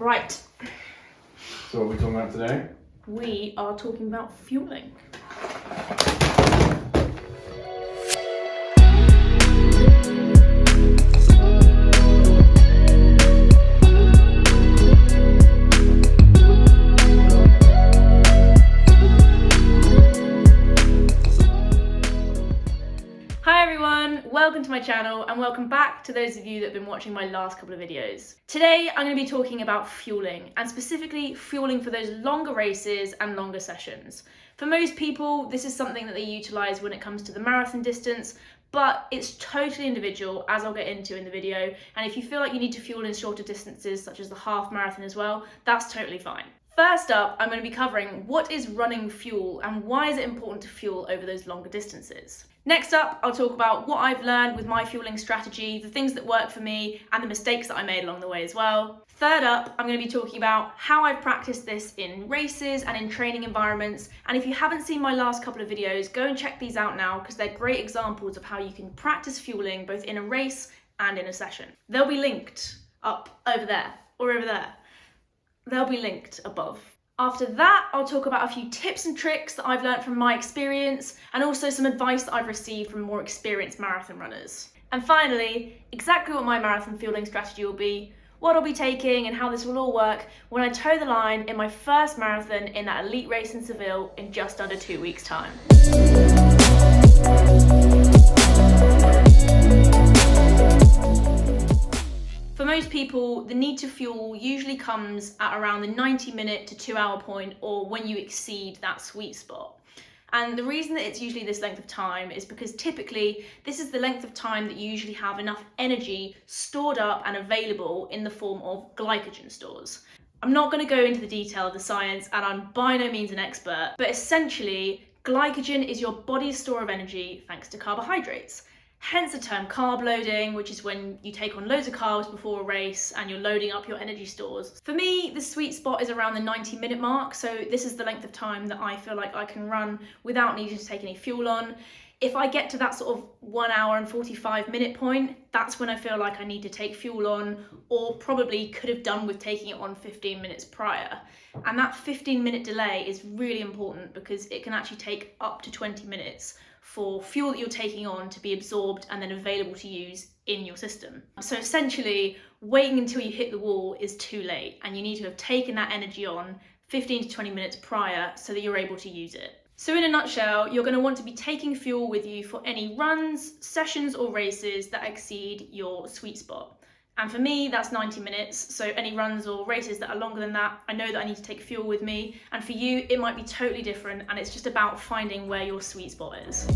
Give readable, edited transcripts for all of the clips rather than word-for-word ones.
Right. So what are we talking about today? We are talking about fueling. Hi everyone, welcome to my channel and welcome back to those of you that have been watching my last couple of videos. Today I'm going to be talking about fueling, and specifically fueling for those longer races and longer sessions. For most people, this is something that they utilise when it comes to the marathon distance, but it's totally individual, as I'll get into in the video, and if you feel like you need to fuel in shorter distances such as the half marathon as well, that's totally fine. First up, I'm going to be covering what is running fuel and why is it important to fuel over those longer distances. Next up, I'll talk about what I've learned with my fueling strategy, the things that work for me, and the mistakes that I made along the way as well. Third up, I'm going to be talking about how I've practiced this in races and in training environments. And if you haven't seen my last couple of videos, go and check these out now because they're great examples of how you can practice fueling both in a race and in a session. They'll be linked up over there or over there. They'll be linked above. After that, I'll talk about a few tips and tricks that I've learned from my experience and also some advice that I've received from more experienced marathon runners. And finally, exactly what my marathon fueling strategy will be, what I'll be taking and how this will all work when I toe the line in my first marathon in that elite race in Seville in just under 2 weeks' time. For most people, the need to fuel usually comes at around the 90-minute to 2-hour point, or when you exceed that sweet spot. And the reason that it's usually this length of time is because typically this is the length of time that you usually have enough energy stored up and available in the form of glycogen stores. I'm not going to go into the detail of the science, and I'm by no means an expert, but essentially glycogen is your body's store of energy thanks to carbohydrates. Hence the term carb loading, which is when you take on loads of carbs before a race and you're loading up your energy stores. For me, the sweet spot is around the 90-minute mark, so this is the length of time that I feel like I can run without needing to take any fuel on. If I get to that sort of 1 hour and 45-minute point, that's when I feel like I need to take fuel on, or probably could have done with taking it on 15 minutes prior. And that 15-minute delay is really important because it can actually take up to 20 minutes for fuel that you're taking on to be absorbed and then available to use in your system. So essentially, waiting until you hit the wall is too late, and you need to have taken that energy on 15 to 20 minutes prior so that you're able to use it. So in a nutshell, you're going to want to be taking fuel with you for any runs, sessions or races that exceed your sweet spot. And for me, that's 90 minutes. So any runs or races that are longer than that, I know that I need to take fuel with me. And for you, it might be totally different. And it's just about finding where your sweet spot is.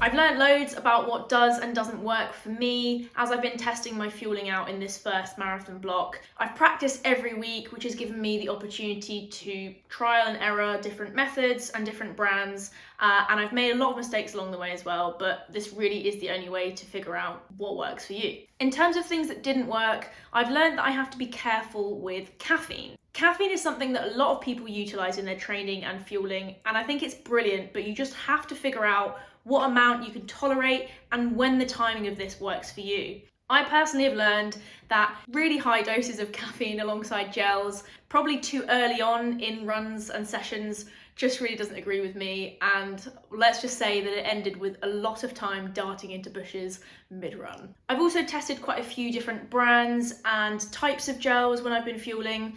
I've learned loads about what does and doesn't work for me as I've been testing my fueling out in this first marathon block. I've practiced every week, which has given me the opportunity to trial and error different methods and different brands, and I've made a lot of mistakes along the way as well, but this really is the only way to figure out what works for you. In terms of things that didn't work, I've learned that I have to be careful with caffeine. Caffeine is something that a lot of people utilise in their training and fueling, and I think it's brilliant, but you just have to figure out what amount you can tolerate and when the timing of this works for you. I personally have learned that really high doses of caffeine alongside gels, probably too early on in runs and sessions, just really doesn't agree with me, and let's just say that it ended with a lot of time darting into bushes mid-run. I've also tested quite a few different brands and types of gels when I've been fueling.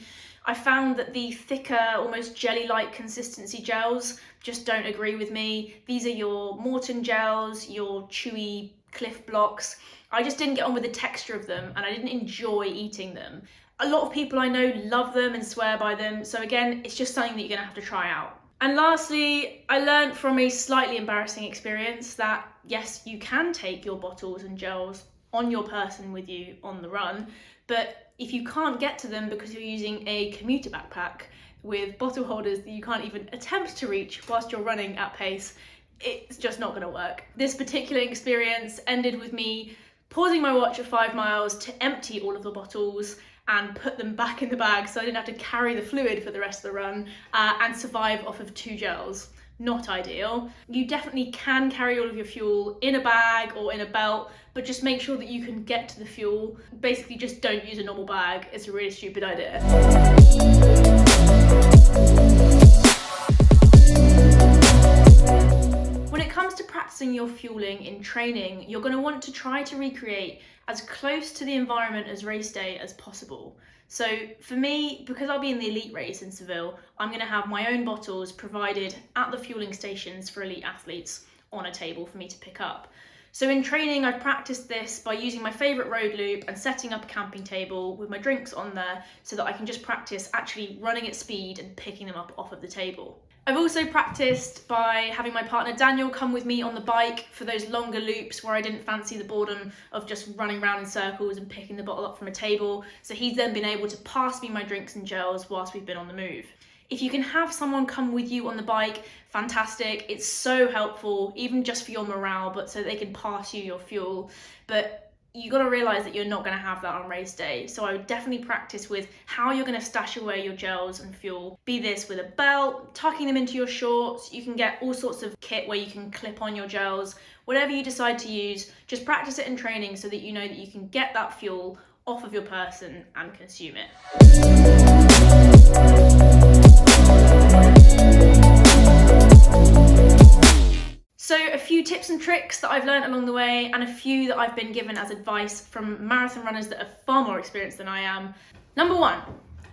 I found that the thicker, almost jelly-like consistency gels just don't agree with me. These are your Morton gels, your chewy Cliff Blocks. I just didn't get on with the texture of them and I didn't enjoy eating them. A lot of people I know love them and swear by them, so again, it's just something that you're gonna have to try out. And lastly, I learned from a slightly embarrassing experience that yes, you can take your bottles and gels on your person with you on the run, but if you can't get to them because you're using a commuter backpack with bottle holders that you can't even attempt to reach whilst you're running at pace, it's just not going to work. This particular experience ended with me pausing my watch at 5 miles to empty all of the bottles and put them back in the bag so I didn't have to carry the fluid for the rest of the run and survive off of 2 gels. not ideal. You definitely can carry all of your fuel in a bag or in a belt, but just make sure that you can get to the fuel. Basically, just don't use a normal bag. It's a really stupid idea. When it comes to practicing your fueling in training, you're going to want to try to recreate as close to the environment as race day as possible. So for me, because I'll be in the elite race in Seville, I'm going to have my own bottles provided at the fueling stations for elite athletes on a table for me to pick up. So in training, I've practiced this by using my favourite road loop and setting up a camping table with my drinks on there so that I can just practice actually running at speed and picking them up off of the table. I've also practiced by having my partner Daniel come with me on the bike for those longer loops where I didn't fancy the boredom of just running around in circles and picking the bottle up from a table. So he's then been able to pass me my drinks and gels whilst we've been on the move. If you can have someone come with you on the bike, fantastic. It's so helpful, even just for your morale, but so they can pass you your fuel. But you got to realise that you're not going to have that on race day. So I would definitely practice with how you're going to stash away your gels and fuel. Be this with a belt, tucking them into your shorts. You can get all sorts of kit where you can clip on your gels. Whatever you decide to use, just practice it in training so that you know that you can get that fuel off of your person and consume it. So a few tips and tricks that I've learned along the way, and a few that I've been given as advice from marathon runners that are far more experienced than I am. Number 1,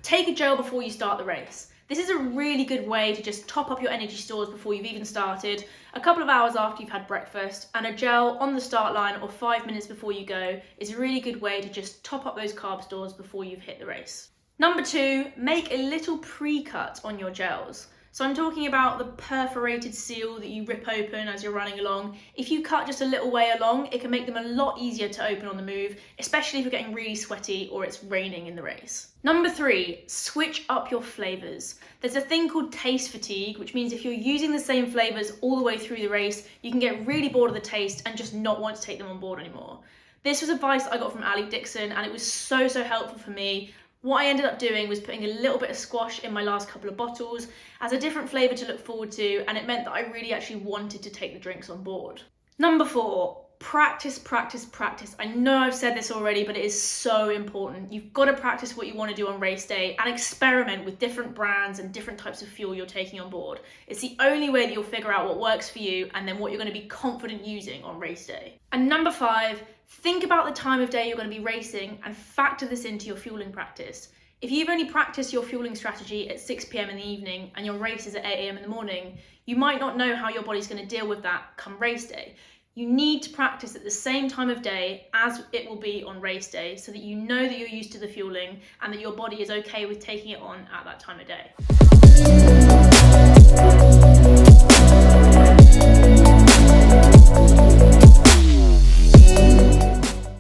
take a gel before you start the race. This is a really good way to just top up your energy stores before you've even started, a couple of hours after you've had breakfast, and a gel on the start line or 5 minutes before you go is a really good way to just top up those carb stores before you've hit the race. Number 2, make a little pre-cut on your gels. So I'm talking about the perforated seal that you rip open as you're running along. If you cut just a little way along, it can make them a lot easier to open on the move, especially if you're getting really sweaty or it's raining in the race. Number 3, switch up your flavours. There's a thing called taste fatigue, which means if you're using the same flavours all the way through the race, you can get really bored of the taste and just not want to take them on board anymore. This was advice I got from Ali Dixon, and it was so helpful for me. What I ended up doing was putting a little bit of squash in my last couple of bottles as a different flavour to look forward to, and it meant that I really actually wanted to take the drinks on board. Number 4, practice, practice, practice. I know I've said this already, but it is so important. You've got to practice what you want to do on race day and experiment with different brands and different types of fuel you're taking on board. It's the only way that you'll figure out what works for you and then what you're going to be confident using on race day. And number 5, think about the time of day you're going to be racing and factor this into your fueling practice. If you've only practiced your fueling strategy at 6 p.m. in the evening and your race is at 8 a.m. in the morning, you might not know how your body's going to deal with that come race day. You need to practice at the same time of day as it will be on race day so that you know that you're used to the fueling and that your body is okay with taking it on at that time of day.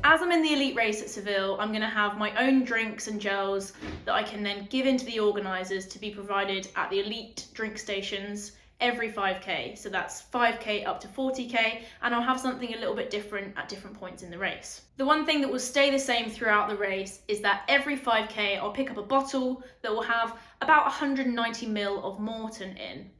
As I'm in the elite race at Seville, I'm going to have my own drinks and gels that I can then give into the organisers to be provided at the elite drink stations every 5k. So that's 5k up to 40k, and I'll have something a little bit different at different points in the race. The one thing that will stay the same throughout the race is that every 5k I'll pick up a bottle that will have about 190 ml of Morton in.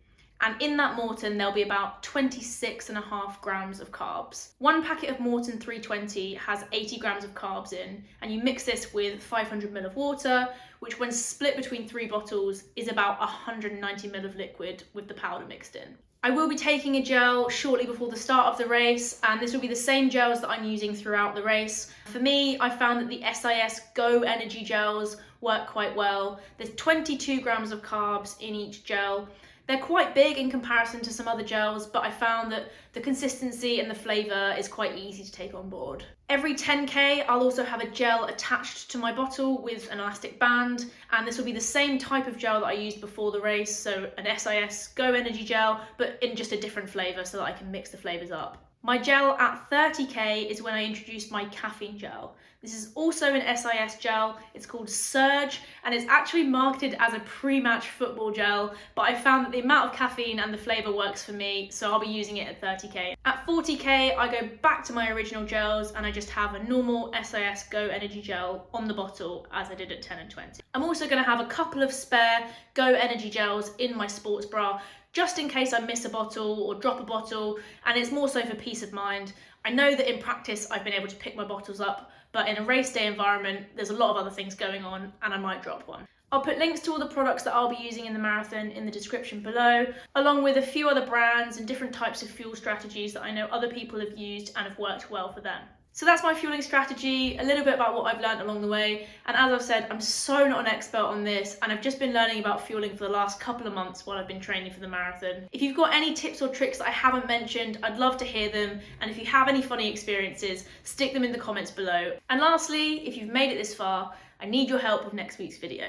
And in that Morton, there'll be about 26.5 grams of carbs. One packet of Morton 320 has 80 grams of carbs in, and you mix this with 500 ml of water, which when split between 3 bottles is about 190 ml of liquid with the powder mixed in. I will be taking a gel shortly before the start of the race, and this will be the same gels that I'm using throughout the race. For me, I found that the SIS Go Energy gels work quite well. There's 22 grams of carbs in each gel. They're quite big in comparison to some other gels, but I found that the consistency and the flavour is quite easy to take on board. Every 10k, I'll also have a gel attached to my bottle with an elastic band, and this will be the same type of gel that I used before the race, so an SIS Go Energy gel, but in just a different flavour so that I can mix the flavours up. My gel at 30k is when I introduced my caffeine gel. This is also an SIS gel. It's called Surge, and it's actually marketed as a pre-match football gel, but I found that the amount of caffeine and the flavour works for me, so I'll be using it at 30k. At 40k, I go back to my original gels and I just have a normal SIS Go Energy gel on the bottle as I did at 10 and 20. I'm also going to have a couple of spare Go Energy gels in my sports bra, just in case I miss a bottle or drop a bottle, and it's more so for peace of mind. I know that in practice I've been able to pick my bottles up, but in a race day environment, there's a lot of other things going on and I might drop one. I'll put links to all the products that I'll be using in the marathon in the description below, along with a few other brands and different types of fuel strategies that I know other people have used and have worked well for them. So that's my fueling strategy, a little bit about what I've learned along the way, and as I've said, I'm so not an expert on this, and I've just been learning about fueling for the last couple of months while I've been training for the marathon. If you've got any tips or tricks that I haven't mentioned, I'd love to hear them, and if you have any funny experiences, stick them in the comments below. And lastly, if you've made it this far, I need your help with next week's video.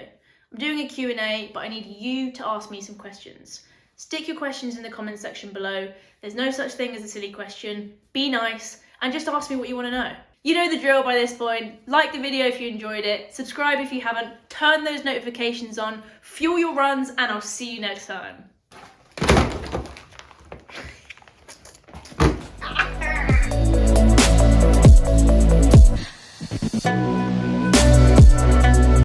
I'm doing a Q&A, but I need you to ask me some questions. Stick your questions in the comments section below. There's no such thing as a silly question. Be nice and just ask me what you want to know. You know the drill by this point. Like the video if you enjoyed it, subscribe if you haven't, turn those notifications on, fuel your runs, and I'll see you next time.